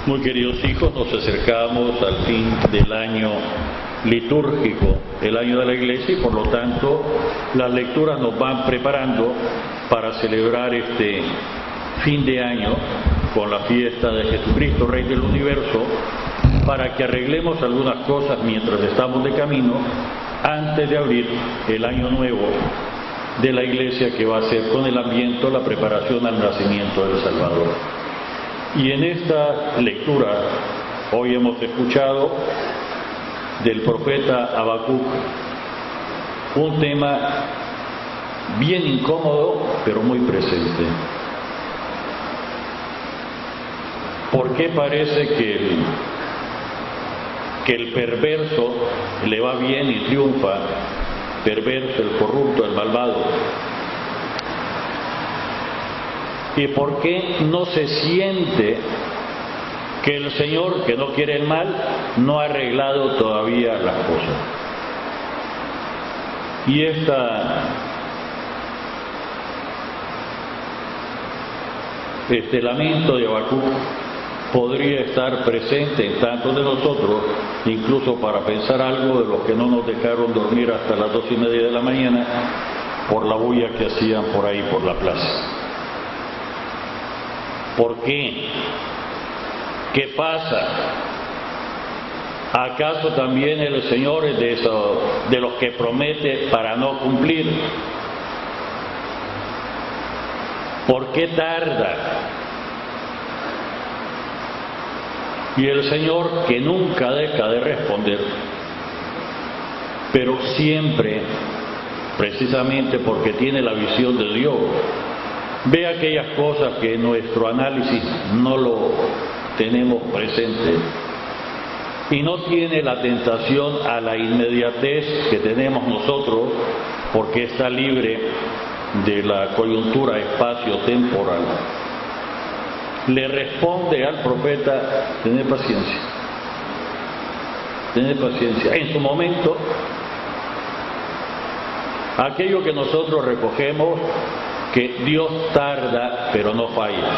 Muy queridos hijos, nos acercamos al fin del año litúrgico, el año de la Iglesia, y por lo tanto las lecturas nos van preparando para celebrar este fin de año con la fiesta de Jesucristo, Rey del Universo, para que arreglemos algunas cosas mientras estamos de camino, antes de abrir el año nuevo de la Iglesia, que va a ser con el Adviento la preparación al nacimiento del Salvador. Y en esta lectura hoy hemos escuchado del profeta Habacuc un tema bien incómodo pero muy presente. ¿Por qué parece que el perverso le va bien y triunfa? Perverso, el corrupto, el malvado. ¿Y por qué no se siente que el Señor, que no quiere el mal, no ha arreglado todavía las cosas? Y este lamento de Habacuc podría estar presente en tantos de nosotros, incluso para pensar algo de los que no nos dejaron dormir hasta las 2:30 de la mañana por la bulla que hacían por ahí, por la plaza. ¿Por qué? ¿Qué pasa? ¿Acaso también el Señor es de los que promete para no cumplir? ¿Por qué tarda? Y el Señor, que nunca deja de responder, pero siempre, precisamente porque tiene la visión de Dios, ve aquellas cosas que en nuestro análisis no lo tenemos presente, y no tiene la tentación a la inmediatez que tenemos nosotros, porque está libre de la coyuntura espacio-temporal. Le responde al profeta: tened paciencia, tened paciencia. En su momento, aquello que nosotros recogemos, que Dios tarda pero no falla.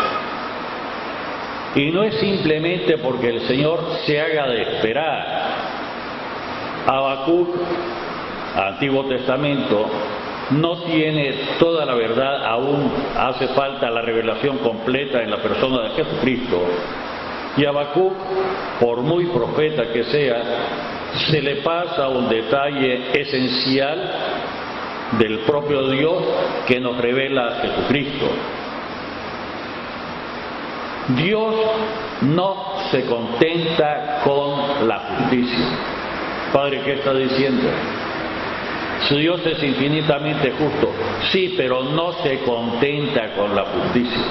Y no es simplemente porque el Señor se haga de esperar. Habacuc, Antiguo Testamento, no tiene toda la verdad, aún hace falta la revelación completa en la persona de Jesucristo. Y Habacuc, por muy profeta que sea, se le pasa un detalle esencial del propio Dios que nos revela a Jesucristo. Dios no se contenta con la justicia. Padre, ¿qué está diciendo? Si Dios es infinitamente justo, sí, pero no se contenta con la justicia.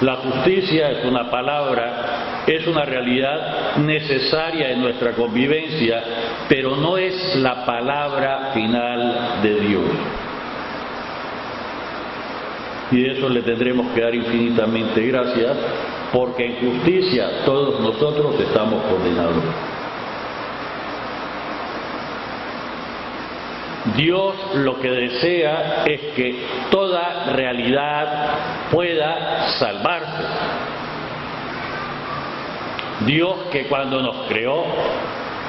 La justicia es una palabra, es una realidad necesaria en nuestra convivencia, pero no es la palabra final de Dios. Y de eso le tendremos que dar infinitamente gracias, porque en justicia todos nosotros estamos condenados. Dios lo que desea es que toda realidad pueda salvarse. Dios, que cuando nos creó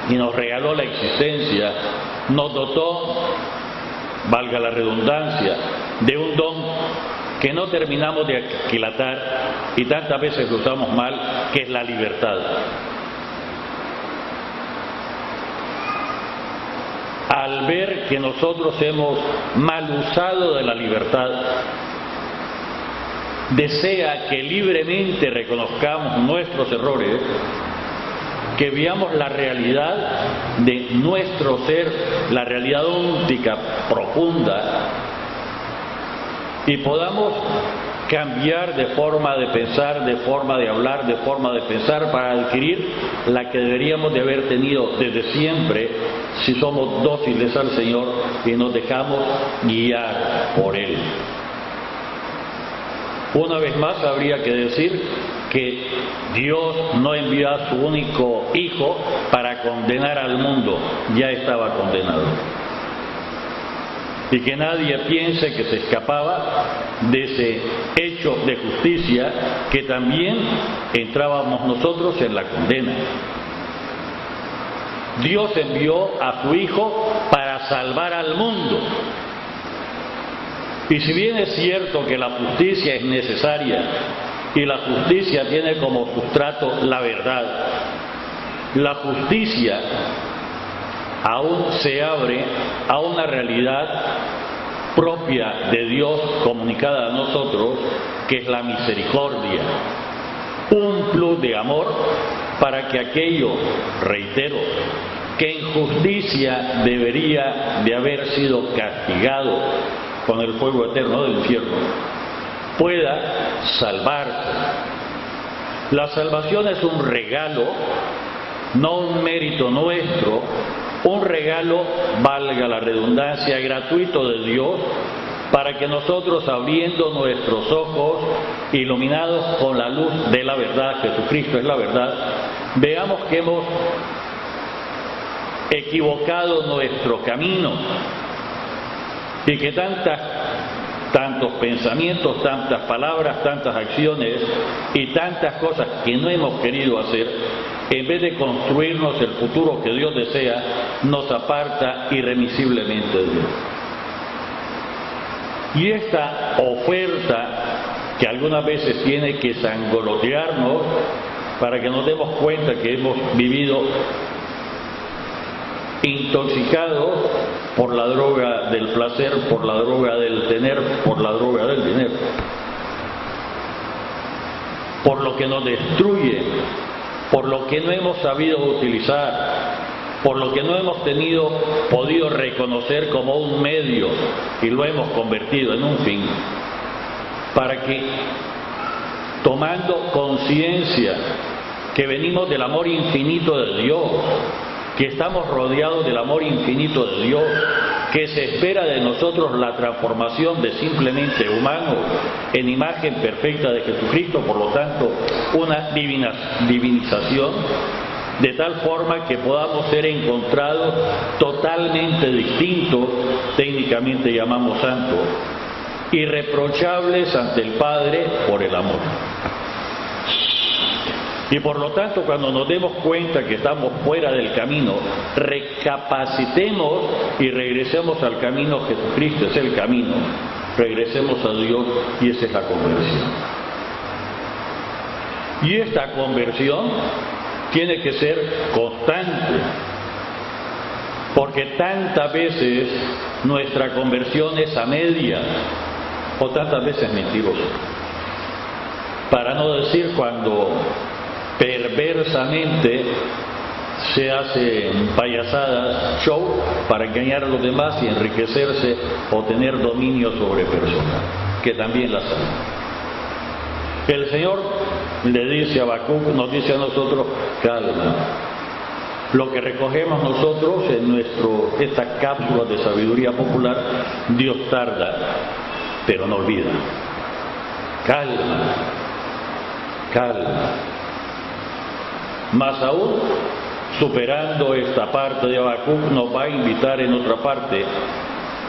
y nos regaló la existencia, nos dotó, valga la redundancia, de un don que no terminamos de aquilatar y tantas veces lo usamos mal, que es la libertad. Al ver que nosotros hemos mal usado de la libertad, desea que libremente reconozcamos nuestros errores, que veamos la realidad de nuestro ser, la realidad única, profunda, y podamos cambiar de forma de pensar, de forma de hablar, de forma de pensar, para adquirir la que deberíamos de haber tenido desde siempre, si somos dóciles al Señor y nos dejamos guiar por Él. Una vez más habría que decir que Dios no envió a su único Hijo para condenar al mundo, ya estaba condenado. y que nadie piense que se escapaba de ese hecho de justicia, que también entrábamos nosotros en la condena. Dios envió a su Hijo para salvar al mundo. Y si bien es cierto que la justicia es necesaria y la justicia tiene como sustrato la verdad, la justicia aún se abre a una realidad propia de Dios comunicada a nosotros, que es la misericordia, un plus de amor para que aquello, reitero, que en justicia debería de haber sido castigado con el fuego eterno del infierno, pueda salvarse. La salvación es un regalo, no un mérito nuestro, un regalo, valga la redundancia, gratuito de Dios, para que nosotros, abriendo nuestros ojos, iluminados con la luz de la verdad, Jesucristo es la verdad, veamos que hemos equivocado nuestro camino y que tantos pensamientos, tantas palabras, tantas acciones y tantas cosas que no hemos querido hacer, en vez de construirnos el futuro que Dios desea, nos aparta irremisiblemente de Dios. Y esta oferta que algunas veces tiene que sangolotearnos para que nos demos cuenta que hemos vivido intoxicados por la droga del placer, por la droga del tener, por la droga del dinero, por lo que nos destruye, por lo que no hemos sabido utilizar, por lo que no hemos podido reconocer como un medio y lo hemos convertido en un fin, para que, tomando conciencia que venimos del amor infinito de Dios, que estamos rodeados del amor infinito de Dios, que se espera de nosotros la transformación de simplemente humanos en imagen perfecta de Jesucristo, por lo tanto una divinización, de tal forma que podamos ser encontrados totalmente distintos, técnicamente llamamos santos, irreprochables ante el Padre por el amor. Y por lo tanto, cuando nos demos cuenta que estamos fuera del camino, recapacitemos y regresemos al camino. Jesucristo es el camino, regresemos a Dios, y esa es la conversión. Y esta conversión tiene que ser constante, porque tantas veces nuestra conversión es a media, o tantas veces mentirosa, para no decir cuando perversamente se hacen payasadas, show, para engañar a los demás y enriquecerse o tener dominio sobre personas, que también las hay. El Señor le dice a Habacuc, nos dice a nosotros, calma. Lo que recogemos nosotros en estas cápsulas de sabiduría popular, Dios tarda, pero no olvida. Calma, calma. Más aún, superando esta parte de Habacuc, nos va a invitar en otra parte,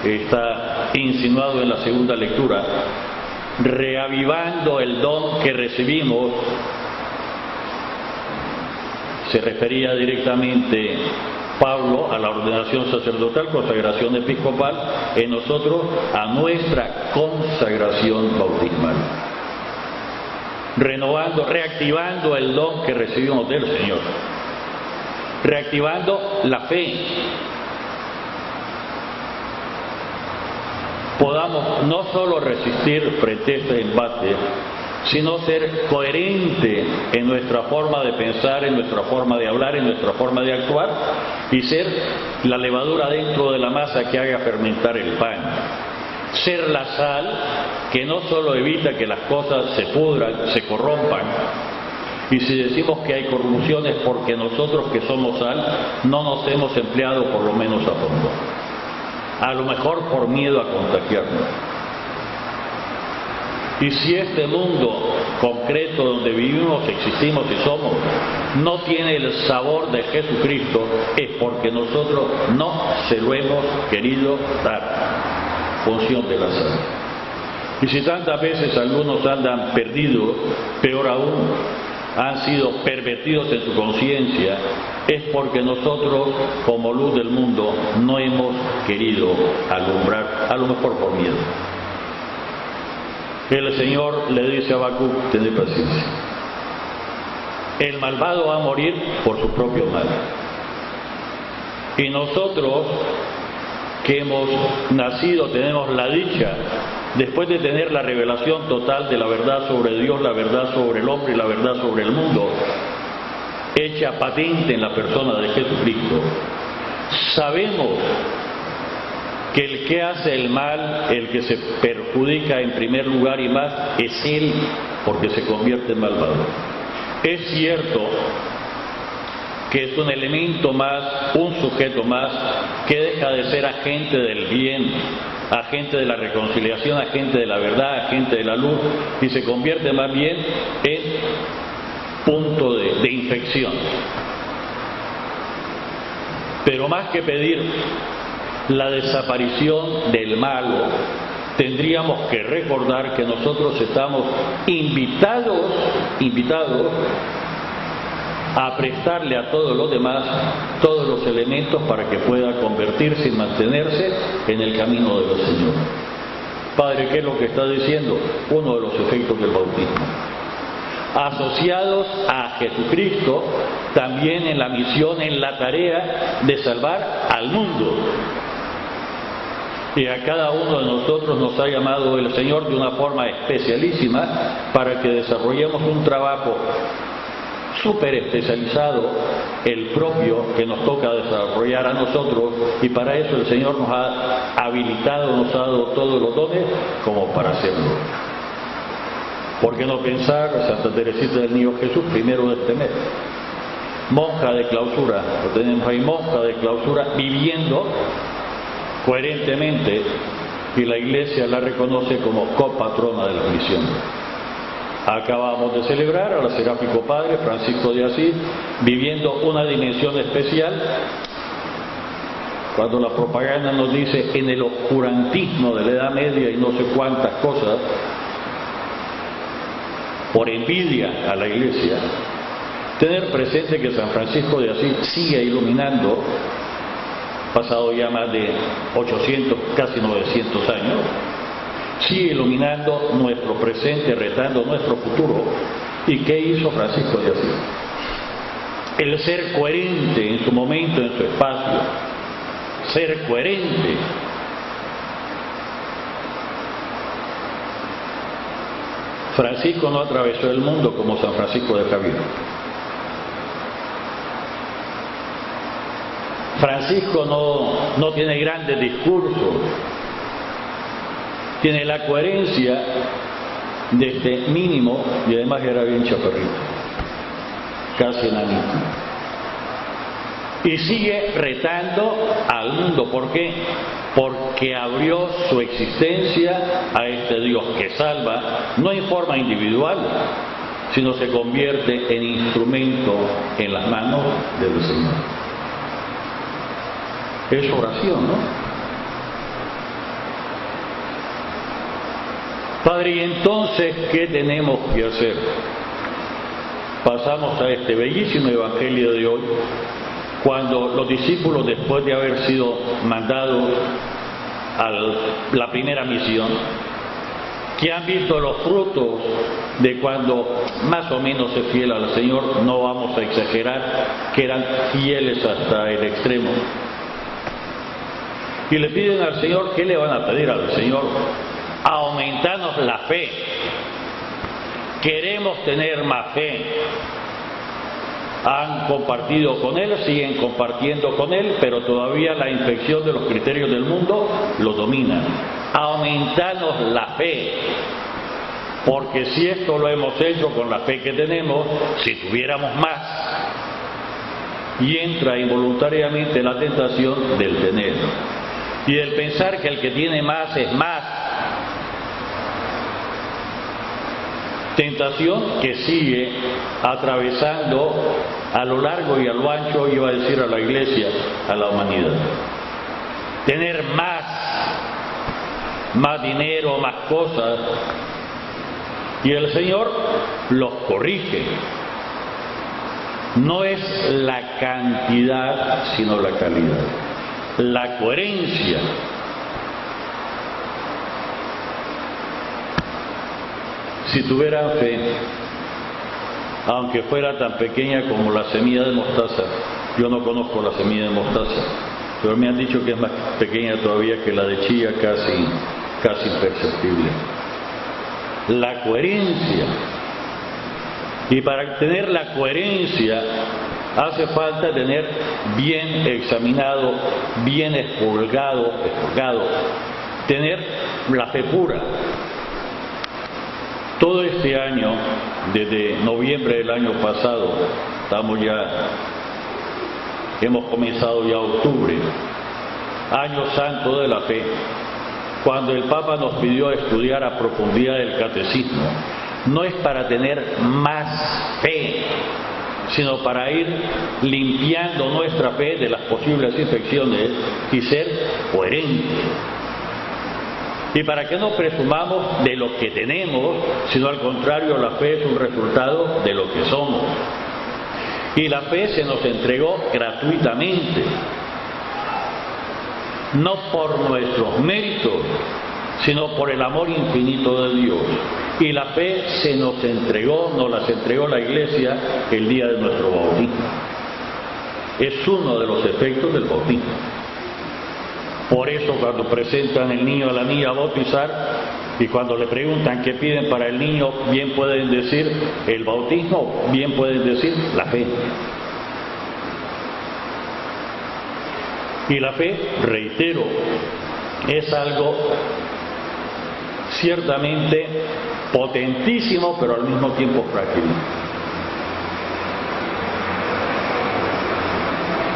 está insinuado en la segunda lectura, reavivando el don que recibimos. Se refería directamente Pablo a la ordenación sacerdotal, consagración episcopal, en nosotros a nuestra consagración bautismal. Renovando, reactivando el don que recibimos del Señor, reactivando la fe. Podamos no solo resistir frente a este embate, sino ser coherente en nuestra forma de pensar, en nuestra forma de hablar, en nuestra forma de actuar, y ser la levadura dentro de la masa que haga fermentar el pan. Ser la sal que no solo evita que las cosas se pudran, se corrompan, y si decimos que hay corrupción es porque nosotros que somos sal no nos hemos empleado por lo menos a fondo, a lo mejor por miedo a contagiarnos. Y si este mundo concreto donde vivimos, existimos y somos, no tiene el sabor de Jesucristo, es porque nosotros no se lo hemos querido dar. función de la sal. Y si tantas veces algunos andan perdidos, peor aún, han sido pervertidos en su conciencia, es porque nosotros, como luz del mundo, no hemos querido alumbrar, a lo mejor por miedo. El Señor le dice a Habacuc: tened paciencia. El malvado va a morir por su propio mal. Y nosotros, que hemos nacido, tenemos la dicha, después de tener la revelación total de la verdad sobre Dios, la verdad sobre el hombre y la verdad sobre el mundo, hecha patente en la persona de Jesucristo, sabemos que el que hace el mal, el que se perjudica en primer lugar y más, es él, porque se convierte en malvado. Es cierto que es un elemento más, un sujeto más, que deja de ser agente del bien, agente de la reconciliación, agente de la verdad, agente de la luz, y se convierte más bien en punto de infección. Pero más que pedir la desaparición del malo, tendríamos que recordar que nosotros estamos invitados a prestarle a todos los demás todos los elementos para que pueda convertirse y mantenerse en el camino del Señor. Padre, ¿qué es lo que está diciendo? Uno de los efectos del bautismo. Asociados a Jesucristo, también en la misión, en la tarea de salvar al mundo. Y a cada uno de nosotros nos ha llamado el Señor de una forma especialísima para que desarrollemos un trabajo súper especializado, el propio que nos toca desarrollar a nosotros, y para eso el Señor nos ha habilitado, nos ha dado todos los dones como para hacerlo. ¿Por qué no pensar? Santa Teresita del Niño Jesús, primero de este mes, monja de clausura, lo tenemos ahí, monja de clausura, viviendo coherentemente, y la Iglesia la reconoce como copatrona de la misión. Acabamos de celebrar al Seráfico Padre Francisco de Asís, viviendo una dimensión especial. Cuando la propaganda nos dice en el oscurantismo de la Edad Media y no sé cuántas cosas, por envidia a la Iglesia, tener presente que San Francisco de Asís sigue iluminando, pasado ya más de 800, casi 900 años, sigue iluminando nuestro presente, retando nuestro futuro. ¿Y qué hizo Francisco de Asís? El ser coherente en su momento, en su espacio, ser coherente. Francisco no atravesó el mundo como San Francisco de Javier. Francisco no tiene grandes discursos, tiene la coherencia de este mínimo, y además era bien chaparrito, casi enanito. Y sigue retando al mundo. ¿Por qué? Porque abrió su existencia a este Dios que salva, no en forma individual, sino se convierte en instrumento en las manos del Señor. Es oración, ¿no? Padre, ¿y entonces qué tenemos que hacer? Pasamos a este bellísimo evangelio de hoy, cuando los discípulos, después de haber sido mandados a la primera misión, que han visto los frutos de cuando más o menos es fiel al Señor, no vamos a exagerar, que eran fieles hasta el extremo, y le piden al Señor, ¿qué le van a pedir al Señor? Aumentarnos la fe. Queremos tener más fe. Han compartido con Él, siguen compartiendo con Él, pero todavía la infección de los criterios del mundo los domina. Aumentarnos la fe. Porque si esto lo hemos hecho con la fe que tenemos, si tuviéramos más, y entra involuntariamente la tentación del tener. Y el pensar que el que tiene más es más. Tentación que sigue atravesando a lo largo y a lo ancho, iba a decir, a la Iglesia, a la humanidad. Tener más. más dinero, más cosas. Y el Señor los corrige. No es la cantidad, sino la calidad. La coherencia. Si tuvieran fe, aunque fuera tan pequeña como la semilla de mostaza, yo no conozco la semilla de mostaza, pero me han dicho que es más pequeña todavía que la de chía, casi imperceptible. La coherencia. Y para tener la coherencia hace falta tener bien examinado, bien expurgado, tener la fe pura. Todo este año, desde noviembre del año pasado, hemos comenzado ya octubre, año santo de la fe, cuando el Papa nos pidió estudiar a profundidad el catecismo. No es para tener más fe, sino para ir limpiando nuestra fe de las posibles infecciones y ser coherentes. Y para que no presumamos de lo que tenemos, sino al contrario, la fe es un resultado de lo que somos. Y la fe se nos entregó gratuitamente, no por nuestros méritos, sino por el amor infinito de Dios. Y la fe se nos entregó, nos las entregó la Iglesia el día de nuestro bautismo. Es uno de los efectos del bautismo. Por eso cuando presentan el niño a la niña a bautizar y cuando le preguntan qué piden para el niño, bien pueden decir el bautismo, bien pueden decir la fe. Y la fe, reitero, es algo ciertamente potentísimo, pero al mismo tiempo frágil.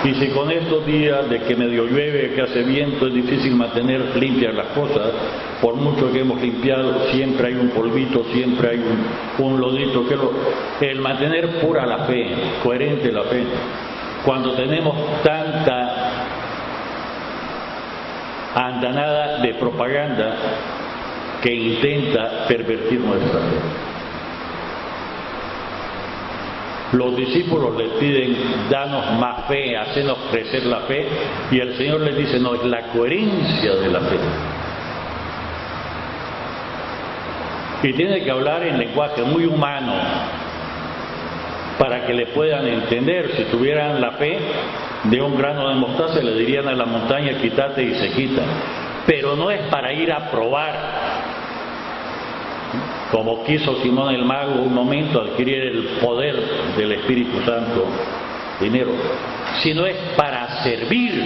Y si con estos días de que medio llueve, que hace viento, es difícil mantener limpias las cosas, por mucho que hemos limpiado, siempre hay un polvito, siempre hay un lodito. El mantener pura la fe, coherente la fe, cuando tenemos tanta andanada de propaganda que intenta pervertir nuestra fe. Los discípulos les piden, danos más fe, hacernos crecer la fe, y el Señor les dice, no, es la coherencia de la fe. Y tiene que hablar en lenguaje muy humano para que le puedan entender. Si tuvieran la fe de un grano de mostaza, le dirían a la montaña, quítate, y se quita. Pero no es para ir a probar, como quiso Simón el Mago un momento adquirir el poder del Espíritu Santo, dinero, sino es para servir.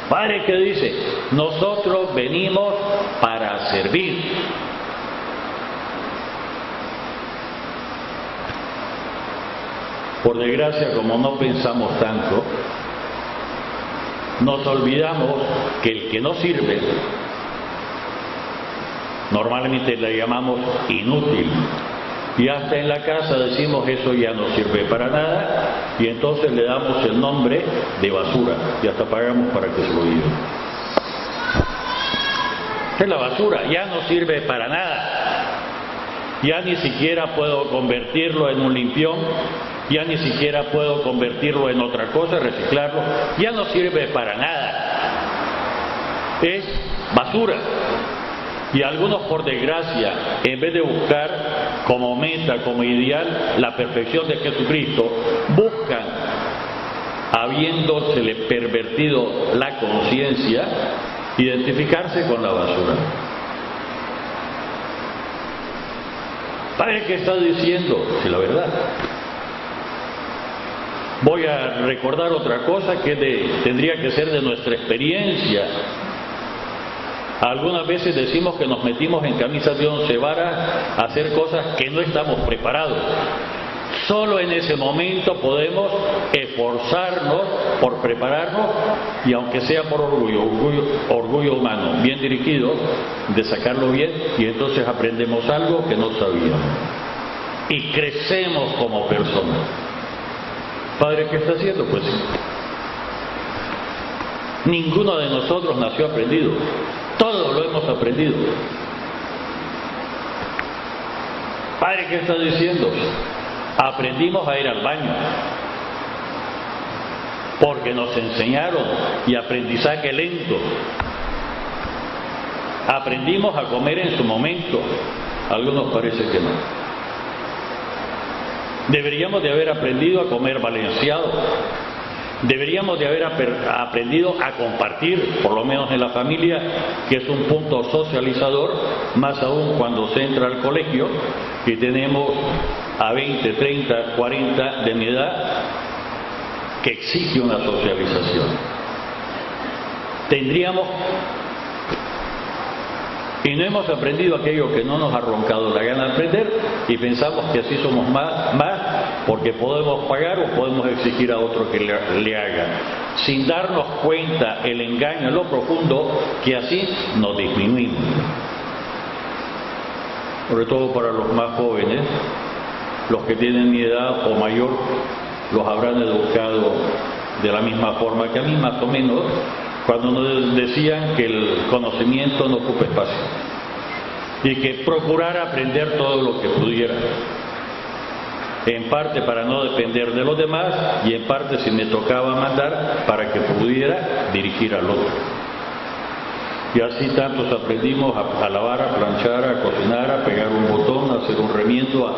Padre, ¿qué dice? Nosotros venimos para servir. Por desgracia, como no pensamos tanto, nos olvidamos que el que no sirve, normalmente le llamamos inútil, y hasta en la casa decimos eso ya no sirve para nada, y entonces le damos el nombre de basura y hasta pagamos para que se lo diga. Es la basura, ya no sirve para nada, ya ni siquiera puedo convertirlo en un limpión, ya ni siquiera puedo convertirlo en otra cosa, reciclarlo, ya no sirve para nada, es basura. Y algunos, por desgracia, en vez de buscar como meta, como ideal, la perfección de Jesucristo, buscan, habiéndosele pervertido la conciencia, identificarse con la basura. Padre, ¿qué estás diciendo? Si la verdad. Voy a recordar otra cosa que tendría que ser de nuestra experiencia. Algunas veces decimos que nos metimos en camisas de 11 varas a hacer cosas que no estamos preparados. Solo en ese momento podemos esforzarnos por prepararnos, y aunque sea por orgullo humano, bien dirigido, de sacarlo bien, y entonces aprendemos algo que no sabíamos. Y crecemos como personas. Padre, ¿qué está haciendo? Pues Ninguno de nosotros nació aprendido. Todos lo hemos aprendido. Padre, ¿qué está diciendo? Aprendimos a ir al baño porque nos enseñaron, y aprendizaje lento. Aprendimos a comer en su momento. A algunos parece que no. Deberíamos de haber aprendido a comer balanceado. Deberíamos de haber aprendido a compartir, por lo menos en la familia, que es un punto socializador, más aún cuando se entra al colegio y tenemos a 20, 30, 40 de mi edad, que exige una socialización. Tendríamos, y no hemos aprendido aquello que no nos ha roncado la gana de aprender, y pensamos que así somos más porque podemos pagar o podemos exigir a otro que le haga, sin darnos cuenta el engaño en lo profundo, que así nos disminuimos. Sobre todo para los más jóvenes, los que tienen mi edad o mayor, los habrán educado de la misma forma que a mí, más o menos, cuando nos decían que el conocimiento no ocupa espacio y que procurara aprender todo lo que pudiera, en parte para no depender de los demás y en parte, si me tocaba mandar, para que pudiera dirigir al otro. Y así tantos aprendimos a lavar, a planchar, a cocinar, a pegar un botón, a hacer un remiendo,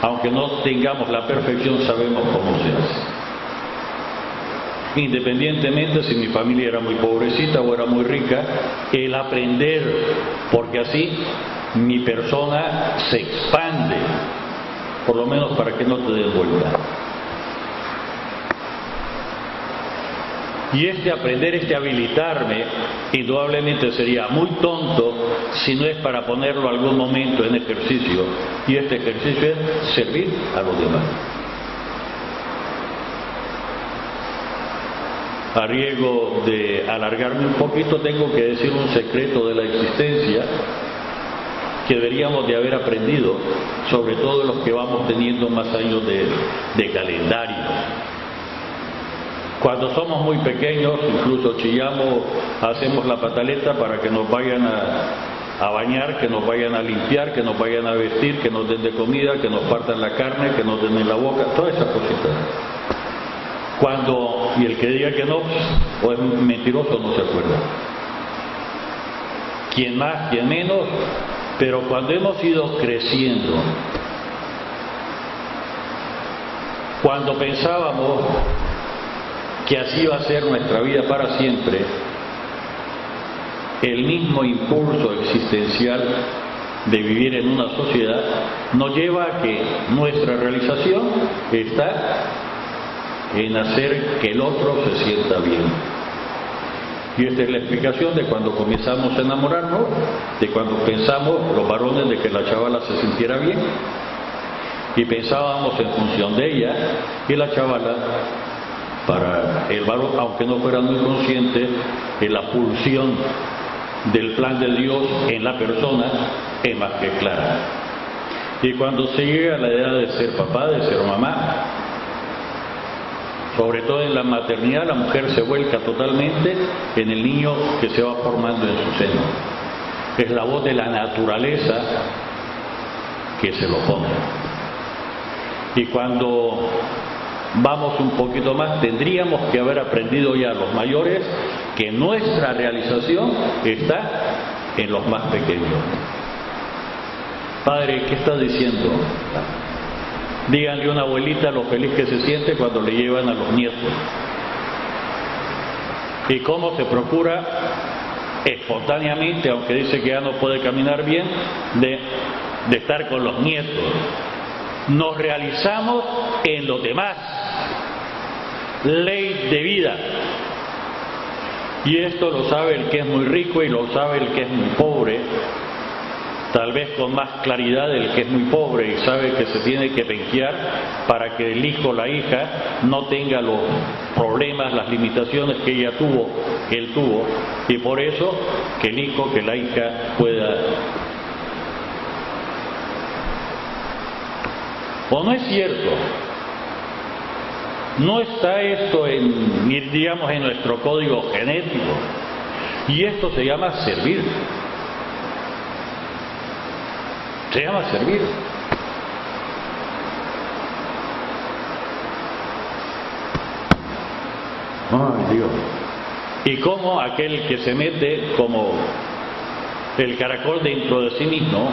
aunque no tengamos la perfección, sabemos cómo se hace. Independientemente si mi familia era muy pobrecita o era muy rica, el aprender, porque así mi persona se expande, por lo menos para que no te des vuelta. Y este aprender, este habilitarme, indudablemente sería muy tonto si no es para ponerlo algún momento en ejercicio, y este ejercicio es servir a los demás. A riesgo de alargarme un poquito, tengo que decir un secreto de la existencia que deberíamos de haber aprendido, sobre todo los que vamos teniendo más años de calendario. Cuando somos muy pequeños, incluso chillamos, hacemos la pataleta para que nos vayan a bañar, que nos vayan a limpiar, que nos vayan a vestir, que nos den de comida, que nos partan la carne, que nos den en la boca, todas esas cositas. Y el que diga que no, o es mentiroso, no se acuerda. Quien más, quien menos, pero cuando hemos ido creciendo, cuando pensábamos que así iba a ser nuestra vida para siempre, el mismo impulso existencial de vivir en una sociedad nos lleva a que nuestra realización está en hacer que el otro se sienta bien. Y esta es la explicación de cuando comenzamos a enamorarnos, de cuando pensamos los varones de que la chavala se sintiera bien, y pensábamos en función de ella, y la chavala para el varón, aunque no fuera muy consciente, en la pulsión del plan de Dios en la persona es más que clara. Y cuando se llega a la edad de ser papá, de ser mamá, sobre todo en la maternidad, la mujer se vuelca totalmente en el niño que se va formando en su seno. Es la voz de la naturaleza que se lo pone. Y cuando vamos un poquito más, tendríamos que haber aprendido ya los mayores que nuestra realización está en los más pequeños. Padre, ¿qué está diciendo? Díganle a una abuelita lo feliz que se siente cuando le llevan a los nietos. Y cómo se procura espontáneamente, aunque dice que ya no puede caminar bien, de estar con los nietos. Nos realizamos en los demás. Ley de vida. Y esto lo sabe el que es muy rico y lo sabe el que es muy pobre. Tal vez con más claridad el que es muy pobre y sabe que se tiene que penquear para que el hijo o la hija no tenga los problemas, las limitaciones que él tuvo, y por eso que el hijo, que la hija pueda. ¿O no es cierto No está esto digamos, en nuestro código genético. Y esto se llama servir. Se llama servir. Ay, Dios. Y como aquel que se mete como el caracol dentro de sí mismo,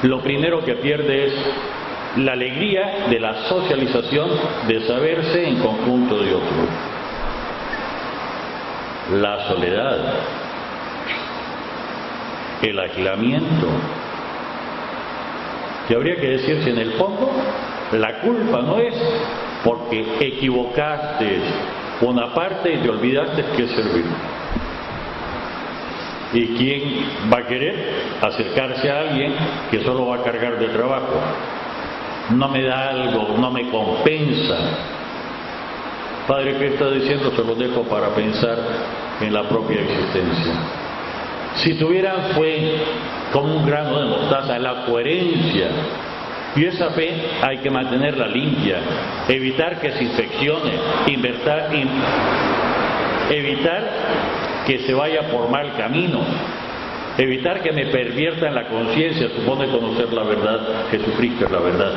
lo primero que pierde es la alegría de la socialización, de saberse en conjunto de otro. La soledad, el aislamiento. Y habría que decir si en el fondo la culpa no es porque equivocaste una parte y te olvidaste que servir. ¿Y quién va a querer acercarse a alguien que solo va a cargar de trabajo? No me da algo, no me compensa. Padre, ¿qué está diciendo? Se lo dejo para pensar en la propia existencia. Si tuvieran fe como un grano de mostaza, la coherencia, y esa fe hay que mantenerla limpia, evitar que se infeccione, evitar que se vaya por mal camino, evitar que me perviertan la conciencia, supone conocer la verdad. Jesucristo es la verdad.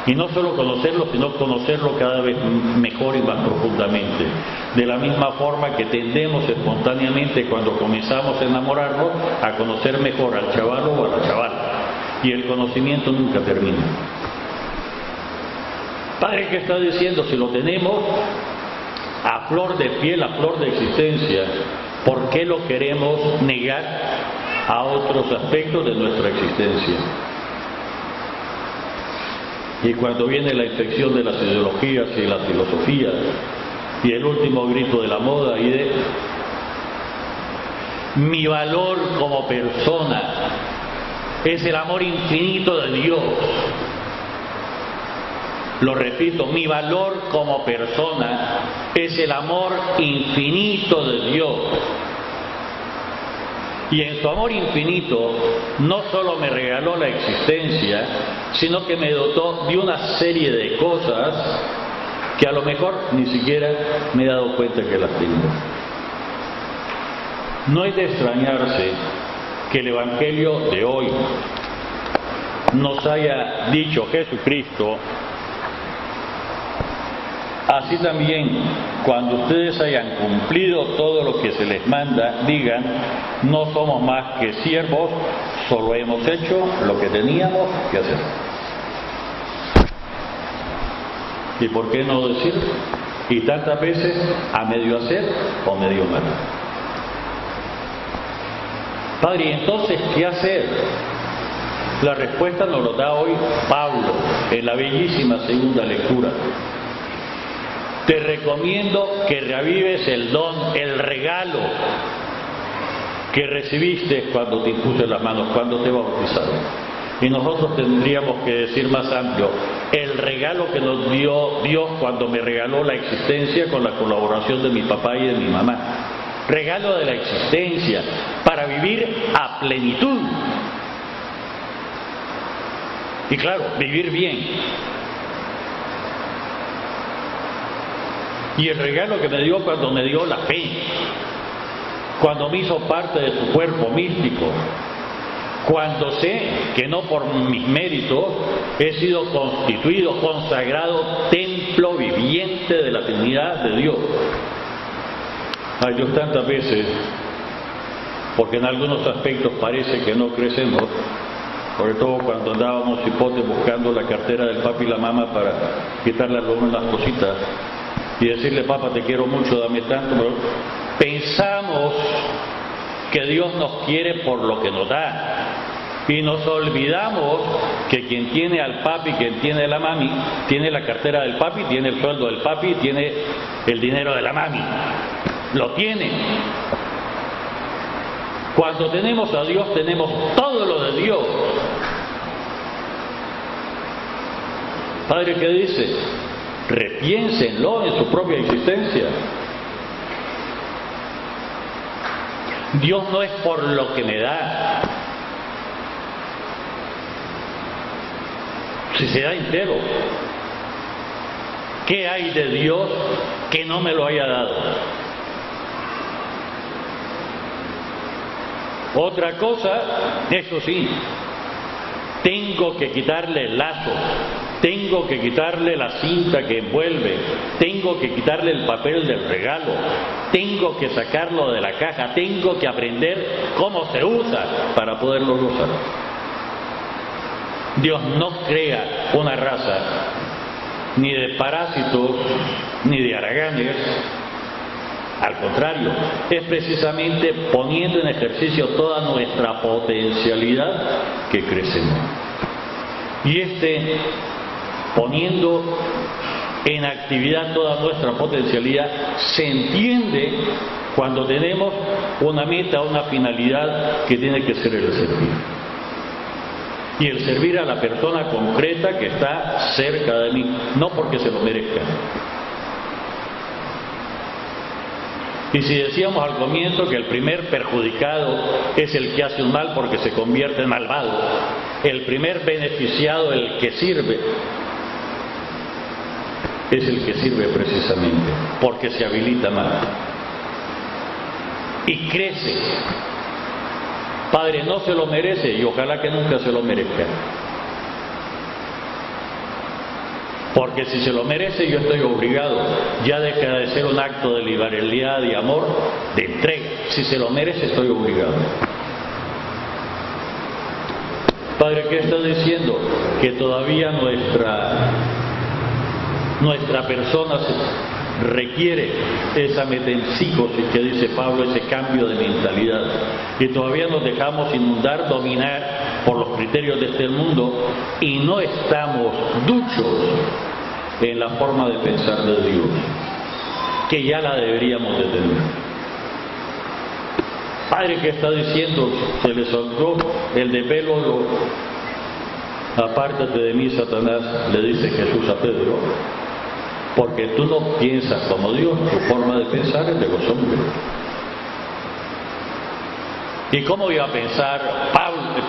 Y no solo conocerlo, sino conocerlo cada vez mejor y más profundamente. De la misma forma que tendemos espontáneamente cuando comenzamos a enamorarnos a conocer mejor al chaval o a la chavala. Y el conocimiento nunca termina. Padre, ¿qué está diciendo? Si lo tenemos a flor de piel, a flor de existencia, ¿por qué lo queremos negar a otros aspectos de nuestra existencia? Y cuando viene la infección de las ideologías y las filosofías, y el último grito de la moda y de mi valor como persona es el amor infinito de Dios. Lo repito, mi valor como persona es el amor infinito de Dios. Y en su amor infinito no solo me regaló la existencia, sino que me dotó de una serie de cosas que a lo mejor ni siquiera me he dado cuenta que las tengo. No es de extrañarse que el Evangelio de hoy nos haya dicho Jesucristo: así también, cuando ustedes hayan cumplido todo lo que se les manda, digan, no somos más que siervos, solo hemos hecho lo que teníamos que hacer. ¿Y por qué no decir? Y tantas veces a medio hacer o medio mal. Padre, ¿y entonces qué hacer? La respuesta nos lo da hoy Pablo en la bellísima segunda lectura. Te recomiendo que reavives el don, el regalo que recibiste cuando te impuse las manos, cuando te bautizaron. Y nosotros tendríamos que decir más amplio, el regalo que nos dio Dios cuando me regaló la existencia con la colaboración de mi papá y de mi mamá. Regalo de la existencia para vivir a plenitud. Y claro, vivir bien. Y el regalo que me dio cuando me dio la fe, cuando me hizo parte de su cuerpo místico, cuando sé que no por mis méritos he sido constituido, consagrado templo viviente de la Trinidad de Dios. Ay, Dios, tantas veces, porque en algunos aspectos parece que no crecemos, sobre todo cuando andábamos hipotes buscando la cartera del papi y la mamá para quitarle a uno las cositas y decirle, papá, te quiero mucho, dame tanto, pero pensamos que Dios nos quiere por lo que nos da y nos olvidamos que quien tiene al papi, quien tiene a la mami, tiene la cartera del papi, tiene el sueldo del papi, tiene el dinero de la mami, lo tiene. Cuando tenemos a Dios tenemos todo lo de Dios. Padre, ¿qué dice? Repiénsenlo en su propia existencia. Dios no es por lo que me da. Si se da entero. ¿Qué hay de Dios que no me lo haya dado? Otra cosa, eso sí, tengo que quitarle el lazo, tengo que quitarle la cinta que envuelve, tengo que quitarle el papel del regalo, tengo que sacarlo de la caja, tengo que aprender cómo se usa para poderlo gozar. Dios no crea una raza ni de parásitos ni de haraganes. Al contrario, es precisamente poniendo en ejercicio toda nuestra potencialidad que crecemos. Y poniendo en actividad toda nuestra potencialidad, se entiende cuando tenemos una meta, una finalidad que tiene que ser el servir. Y el servir a la persona concreta que está cerca de mí, no porque se lo merezca. Y si decíamos al comienzo que el primer perjudicado es el que hace un mal porque se convierte en malvado, el primer beneficiado, el que sirve, es el que sirve precisamente porque se habilita más y crece. Padre, no se lo merece y ojalá que nunca se lo merezca. Porque si se lo merece, yo estoy obligado. Ya deja de ser un acto de liberalidad y amor, de entrega. Si se lo merece, estoy obligado. Padre, ¿qué está diciendo? Que todavía nuestra persona requiere esa metempsicosis que dice Pablo, ese cambio de mentalidad. Y todavía nos dejamos inundar, dominar por los criterios de este mundo y no estamos duchos en la forma de pensar de Dios, que ya la deberíamos de tener. Padre, ¿qué está diciendo? Se le soltó el de pelo. Apártate de mí, Satanás, le dice Jesús a Pedro, porque tú no piensas como Dios, tu forma de pensar es de los hombres. ¿Y cómo iba a pensar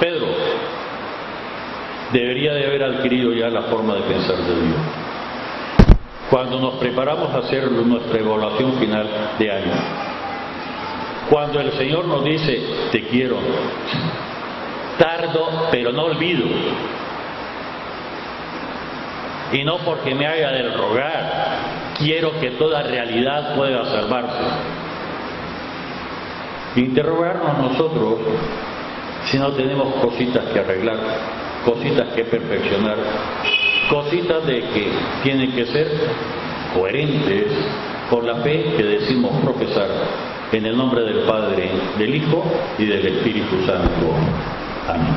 Pedro? Debería de haber adquirido ya la forma de pensar de Dios. Cuando nos preparamos a hacer nuestra evaluación final de año, cuando el Señor nos dice, te quiero, tardo pero no olvido, y no porque me haga del rogar, quiero que toda realidad pueda salvarse. Interrogarnos nosotros si no tenemos cositas que arreglar, cositas que perfeccionar, cositas de que tienen que ser coherentes con la fe que decimos profesar en el nombre del Padre, del Hijo y del Espíritu Santo. Amén.